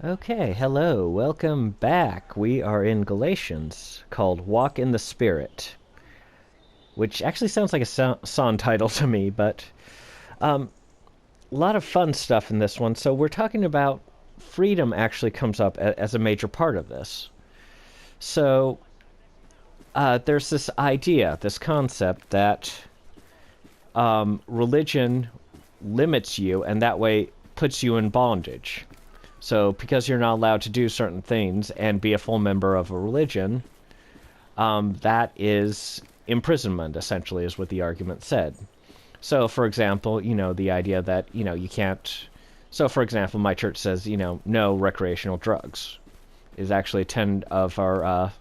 Okay, hello, welcome back. We are in Galatians, called Walk in the Spirit, which actually sounds like a song title to me, but a lot of fun stuff in this one. So we're talking about freedom actually comes up as a major part of this. So there's this idea, this concept that religion limits you and that way puts you in bondage. So because you're not allowed to do certain things and be a full member of a religion, that is imprisonment, essentially, is what the argument said. So, for example, the idea that, you can't... So, for example, my church says, no recreational drugs is actually a tenet of our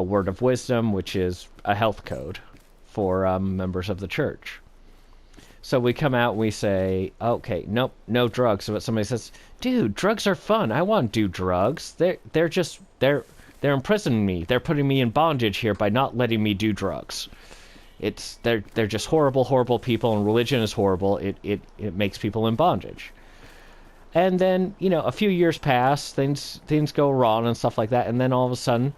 word of wisdom, which is a health code for members of the church. So we come out and we say, okay, nope, no drugs. So somebody says, dude, drugs are fun. I want to do drugs. They're imprisoning me. They're putting me in bondage here by not letting me do drugs. They're just horrible people, and religion is horrible. It makes people in bondage. And then, a few years pass, things go wrong and stuff like that, and then all of a sudden,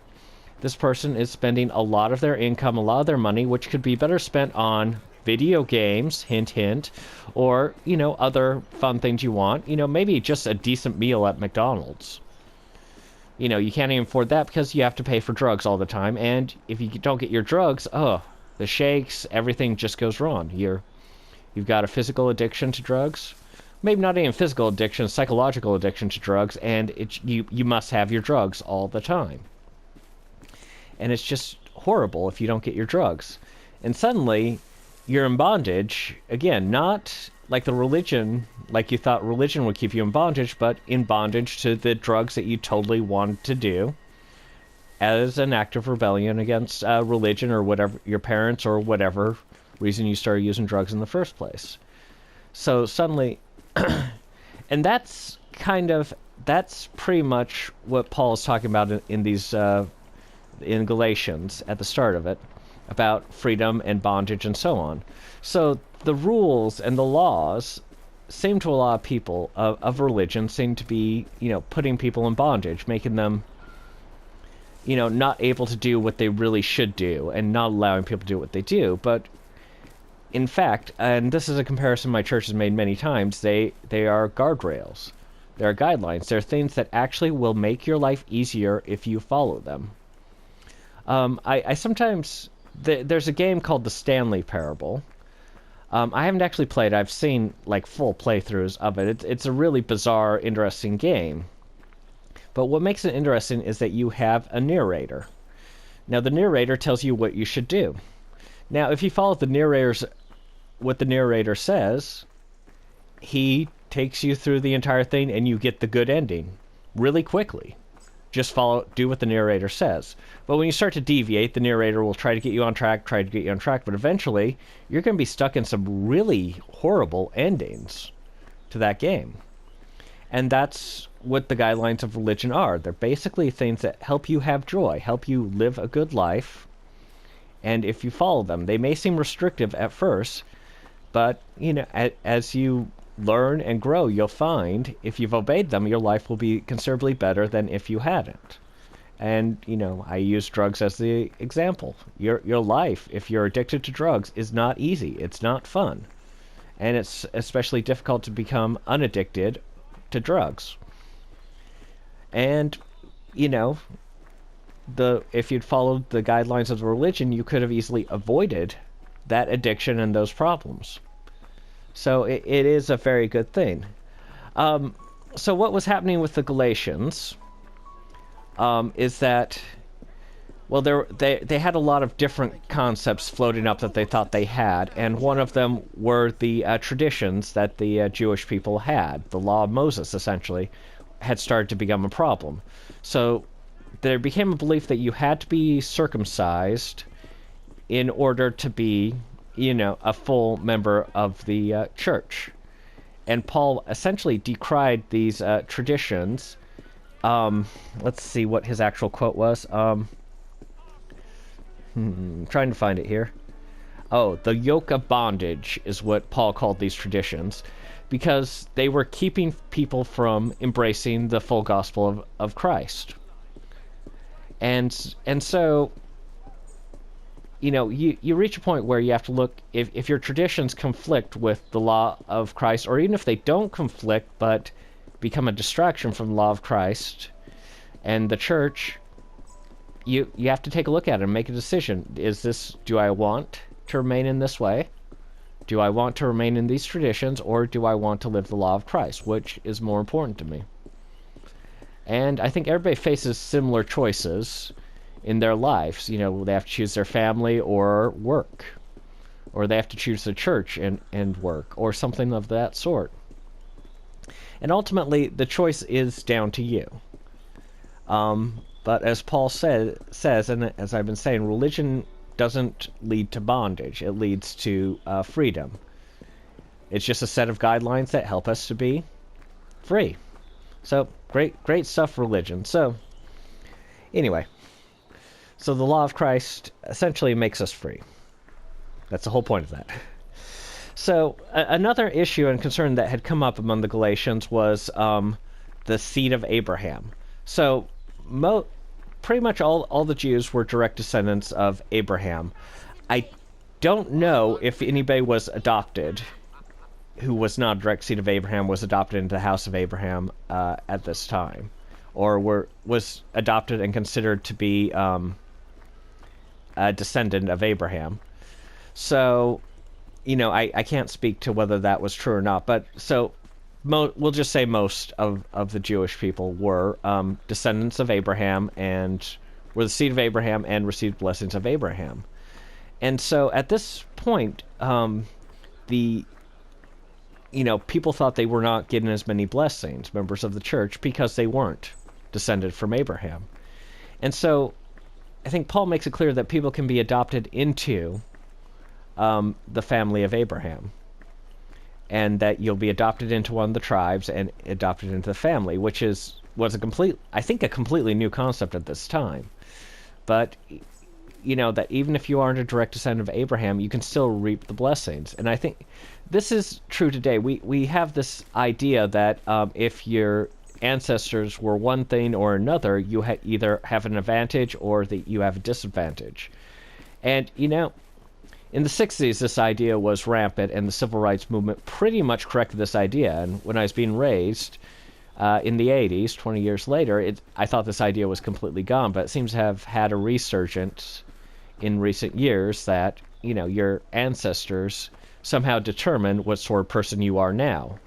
this person is spending a lot of their income, a lot of their money, which could be better spent on video games, hint hint, or other fun things you want, maybe just a decent meal at McDonald's. You can't even afford that because you have to pay for drugs all the time, and if you don't get your drugs, the shakes, everything just goes wrong. You've got a physical addiction to drugs, maybe not even physical addiction, psychological addiction to drugs, and you must have your drugs all the time, and it's just horrible if you don't get your drugs. And suddenly you're in bondage, again, not like the religion, like you thought religion would keep you in bondage, but in bondage to the drugs that you totally wanted to do as an act of rebellion against religion or whatever, your parents, or whatever reason you started using drugs in the first place. So suddenly, and that's pretty much what Paul is talking about in these, in Galatians at the start of it, about freedom and bondage and so on. So the rules and the laws seem to a lot of people of religion seem to be, putting people in bondage, making them, not able to do what they really should do and not allowing people to do what they do. But in fact, and this is a comparison my church has made many times, they are guardrails. They are guidelines. They're things that actually will make your life easier if you follow them. I sometimes... There's a game called the Stanley Parable. I haven't actually played. I've seen full playthroughs of it. It's a really bizarre, interesting game. But what makes it interesting is that you have a narrator. Now, the narrator tells you what you should do. Now, if you follow what the narrator says, he takes you through the entire thing and you get the good ending really quickly. Just do what the narrator says. But when you start to deviate, the narrator will try to get you on track, but eventually you're going to be stuck in some really horrible endings to that game. And that's what the guidelines of religion are. They're basically things that help you have joy, help you live a good life, and if you follow them, they may seem restrictive at first, but, as you learn and grow, you'll find if you've obeyed them, your life will be considerably better than if you hadn't. And, I use drugs as the example. Your life, if you're addicted to drugs, is not easy. It's not fun. And it's especially difficult to become unaddicted to drugs. And, if you'd followed the guidelines of the religion, you could have easily avoided that addiction and those problems. So it is a very good thing. So what was happening with the Galatians is that, well, they had a lot of different concepts floating up that they thought they had, and one of them were the traditions that the Jewish people had. The law of Moses, essentially, had started to become a problem. So there became a belief that you had to be circumcised in order to be a full member of the church. And Paul essentially decried these traditions. Let's see what his actual quote was. Trying to find it here. Oh, the yoke of bondage is what Paul called these traditions. because they were keeping people from embracing the full gospel of Christ. And so, you reach a point where you have to look, if your traditions conflict with the law of Christ, or even if they don't conflict but become a distraction from the law of Christ and the church, you have to take a look at it and make a decision. Do I want to remain in this way? Do I want to remain in these traditions, or do I want to live the law of Christ? Which is more important to me? And I think everybody faces similar choices in their lives. They have to choose their family or work, or they have to choose the church and work, or something of that sort. And ultimately, the choice is down to you. But as Paul says, and as I've been saying, religion doesn't lead to bondage. It leads to freedom. It's just a set of guidelines that help us to be free. So, great stuff, religion. So, anyway. So the law of Christ essentially makes us free. That's the whole point of that. So, another issue and concern that had come up among the Galatians was the seed of Abraham. So, pretty much all the Jews were direct descendants of Abraham. I don't know if anybody was adopted who was not a direct seed of Abraham, was adopted into the house of Abraham at this time, or was adopted and considered to be a descendant of Abraham. So, I can't speak to whether that was true or not, but so we'll just say most of the Jewish people were descendants of Abraham and were the seed of Abraham and received blessings of Abraham. And so at this point, people thought they were not getting as many blessings, members of the church, because they weren't descended from Abraham. And so I think Paul makes it clear that people can be adopted into the family of Abraham, and that you'll be adopted into one of the tribes and adopted into the family, which was a completely new concept at this time. But that even if you aren't a direct descendant of Abraham, you can still reap the blessings. And I think this is true today. We have this idea that if your ancestors were one thing or another, you either have an advantage or that you have a disadvantage. And, in the 60s, this idea was rampant, and the civil rights movement pretty much corrected this idea. And when I was being raised in the 80s, 20 years later, I thought this idea was completely gone, but it seems to have had a resurgence in recent years that, your ancestors somehow determine what sort of person you are now.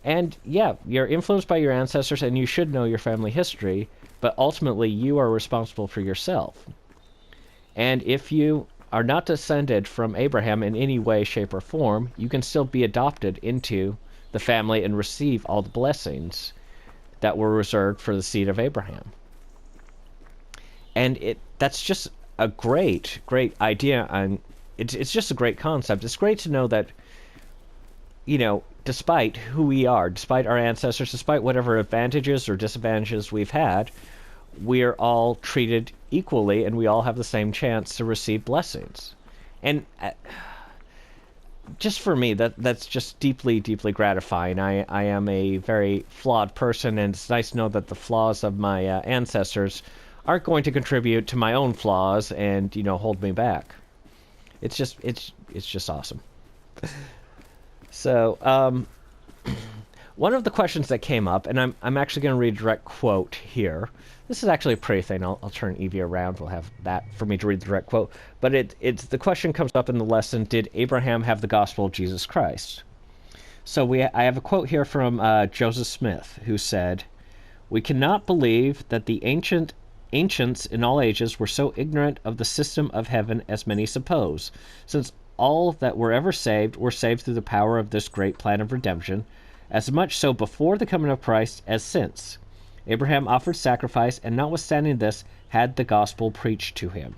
And yeah, you're influenced by your ancestors, and you should know your family history, but ultimately you are responsible for yourself. And if you are not descended from Abraham in any way, shape, or form, you can still be adopted into the family and receive all the blessings that were reserved for the seed of Abraham. And that's just a great idea, and it's just a great concept. It's great to know that, despite who we are, despite our ancestors, despite whatever advantages or disadvantages we've had, we're all treated equally, and we all have the same chance to receive blessings. And just for me, that's just deeply gratifying. I am a very flawed person, and it's nice to know that the flaws of my ancestors aren't going to contribute to my own flaws and hold me back. It's just awesome. So one of the questions that came up, and I'm actually going to read a direct quote here. This is actually a pretty thing. I'll turn Evie around. We'll have that for me to read the direct quote. But it's the question comes up in the lesson: did Abraham have the gospel of Jesus Christ? So I have a quote here from Joseph Smith, who said, "We cannot believe that the ancients in all ages were so ignorant of the system of heaven as many suppose, since all that were ever saved were saved through the power of this great plan of redemption, as much so before the coming of Christ as since. Abraham offered sacrifice, and notwithstanding this, had the gospel preached to him."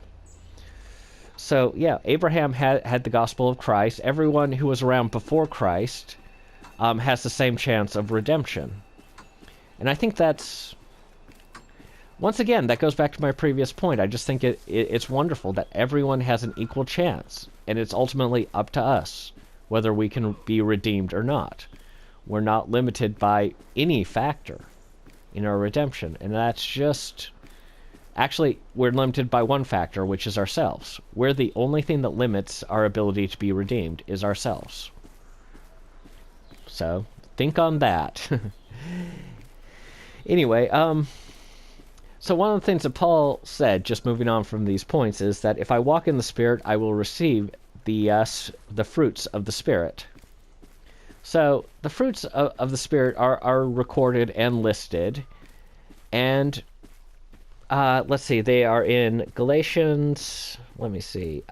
So, yeah, Abraham had the gospel of Christ. Everyone who was around before Christ has the same chance of redemption. And I think that's, once again, that goes back to my previous point. I just think it's wonderful that everyone has an equal chance, and it's ultimately up to us whether we can be redeemed or not. we're not limited by any factor in our redemption. And that's just... Actually, we're limited by one factor, which is ourselves. We're the only thing that limits our ability to be redeemed, is ourselves. So, think on that. Anyway, so one of the things that Paul said, just moving on from these points, is that if I walk in the Spirit, I will receive the fruits of the Spirit. So the fruits of the Spirit are recorded and listed, and let's see, they are in Galatians. Let me see,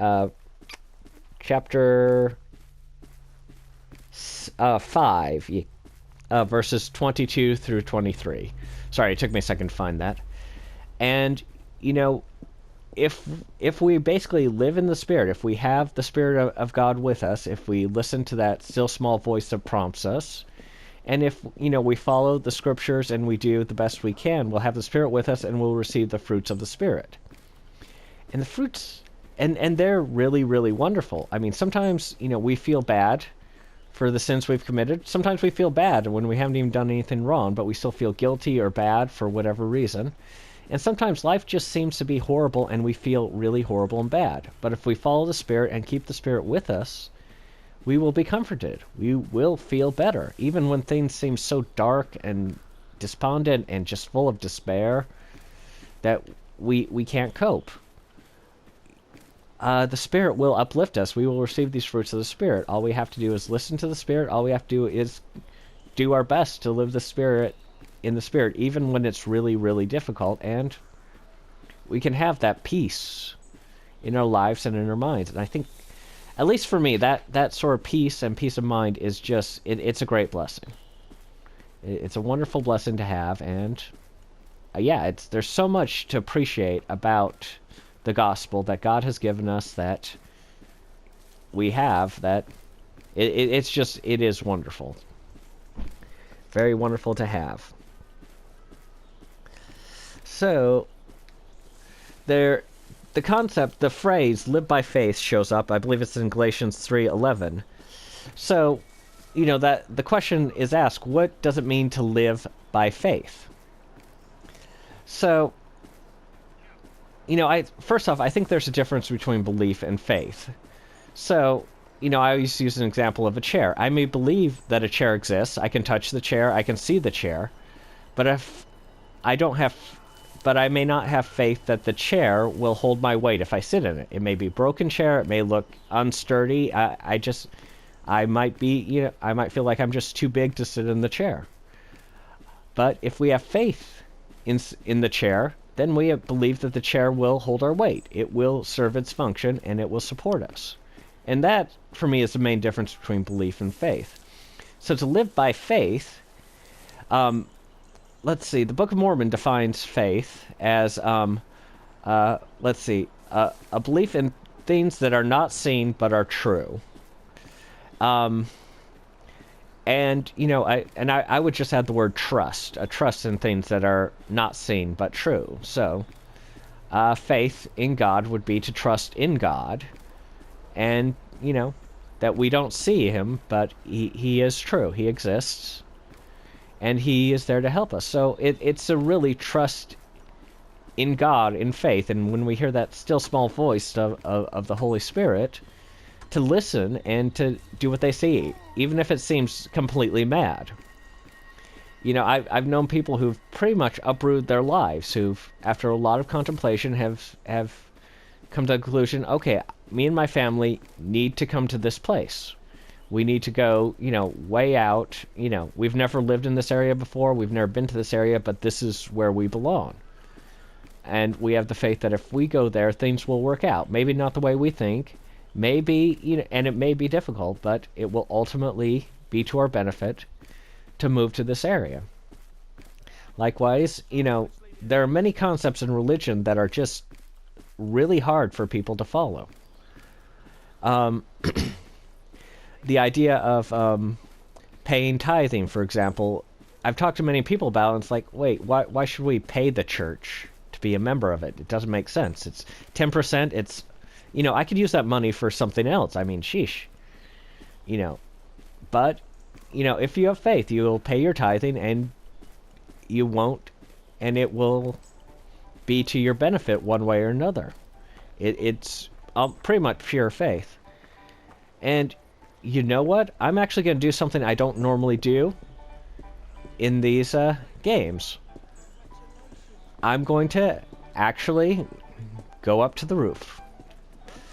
chapter 5, verses 22 through 23. Sorry, it took me a second to find that. And, you know, if we basically live in the Spirit, if we have the Spirit of God with us, if we listen to that still small voice that prompts us, and if, you know, we follow the Scriptures and we do the best we can, we'll have the Spirit with us and we'll receive the fruits of the Spirit. And the fruits, and they're really, really wonderful. I mean, sometimes, you know, we feel bad for the sins we've committed. Sometimes we feel bad when we haven't even done anything wrong, but we still feel guilty or bad for whatever reason. And sometimes life just seems to be horrible and we feel really horrible and bad. But if we follow the Spirit and keep the Spirit with us, we will be comforted. We will feel better. Even when things seem so dark and despondent and just full of despair that we can't cope. The Spirit will uplift us. We will receive these fruits of the Spirit. All we have to do is listen to the Spirit. All we have to do is do our best to live the Spirit in the Spirit, even when it's really, really difficult, and we can have that peace in our lives and in our minds. And I think, at least for me, that sort of peace and peace of mind is just, it's a great blessing. It's a wonderful blessing to have, and yeah, there's so much to appreciate about the gospel that God has given us, that we have, that it is wonderful. Very wonderful to have. So, the concept, the phrase, live by faith shows up. I believe it's in Galatians 3:11. So, you know, that the question is asked, what does it mean to live by faith? So, you know, first off, I think there's a difference between belief and faith. So, you know, I always use an example of a chair. I may believe that a chair exists. I can touch the chair. I can see the chair. But if I don't have... But I may not have faith that the chair will hold my weight if I sit in it. It may be a broken chair. It may look unsturdy. I might be, you know, I might feel like I'm just too big to sit in the chair. But if we have faith in the chair, then we believe that the chair will hold our weight. It will serve its function, and it will support us. And that, for me, is the main difference between belief and faith. So to live by faith, let's see, the Book of Mormon defines faith as, let's see, a belief in things that are not seen but are true. And, you know, I would just add the word trust, a trust in things that are not seen but true. So, faith in God would be to trust in God, and, you know, that we don't see him, but he is true. He exists, and he is there to help us. So it's a really trust in God, in faith, and when we hear that still small voice of the Holy Spirit, to listen and to do what they say, even if it seems completely mad. You know, I've known people who've pretty much uprooted their lives, who've, after a lot of contemplation, have come to the conclusion, okay, me and my family need to come to this place. We need to go, you know, way out. You know, we've never lived in this area before. We've never been to this area, but this is where we belong. And we have the faith that if we go there, things will work out. Maybe not the way we think. Maybe, you know, and it may be difficult, but it will ultimately be to our benefit to move to this area. Likewise, you know, there are many concepts in religion that are just really hard for people to follow. The idea of paying tithing, for example, I've talked to many people about it, and it's like, wait, why should we pay the church to be a member of it? It doesn't make sense. It's 10%, it's... You know, I could use that money for something else. I mean, sheesh. You know, but if you have faith, you'll pay your tithing, and you won't, and it will be to your benefit one way or another. It's pretty much pure faith. And you know what? I'm actually going to do something I don't normally do in these games. I'm going to actually go up to the roof.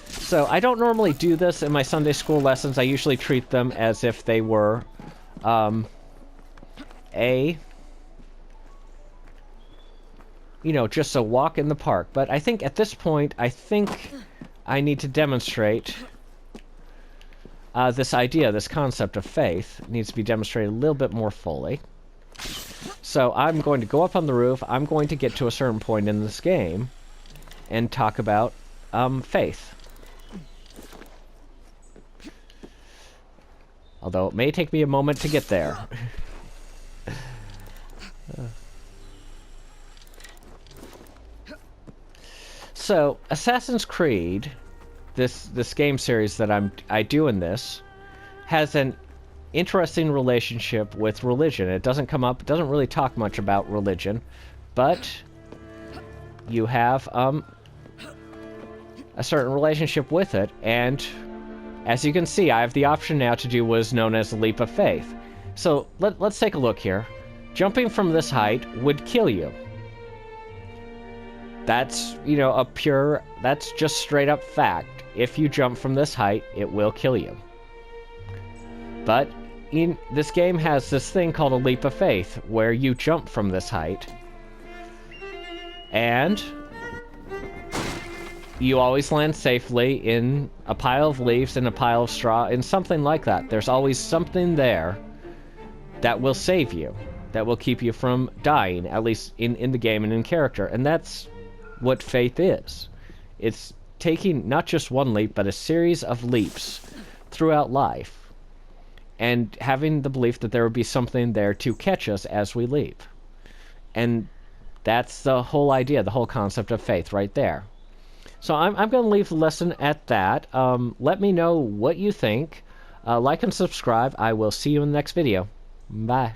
So I don't normally do this in my Sunday school lessons. I usually treat them as if they were just a walk in the park. But I think at this point, I need to demonstrate this idea, this concept of faith needs to be demonstrated a little bit more fully. So I'm going to go up on the roof. I'm going to get to a certain point in this game and talk about faith. Although it may take me a moment to get there. So, Assassin's Creed, this game series that I do in this, has an interesting relationship with religion. It doesn't come up, it doesn't really talk much about religion, but you have a certain relationship with it, and as you can see, I have the option now to do what is known as a leap of faith. So let's take a look here. Jumping from this height would kill you. That's, that's just straight up fact. If you jump from this height, it will kill you. But this game has this thing called a leap of faith, where you jump from this height, and you always land safely in a pile of leaves, in a pile of straw, in something like that. There's always something there that will save you, that will keep you from dying, at least in the game and in character. And that's what faith is. It's taking not just one leap, but a series of leaps throughout life, and having the belief that there will be something there to catch us as we leap. And that's the whole idea, the whole concept of faith right there. So I'm going to leave the lesson at that. Let me know what you think. Like and subscribe. I will see you in the next video. Bye.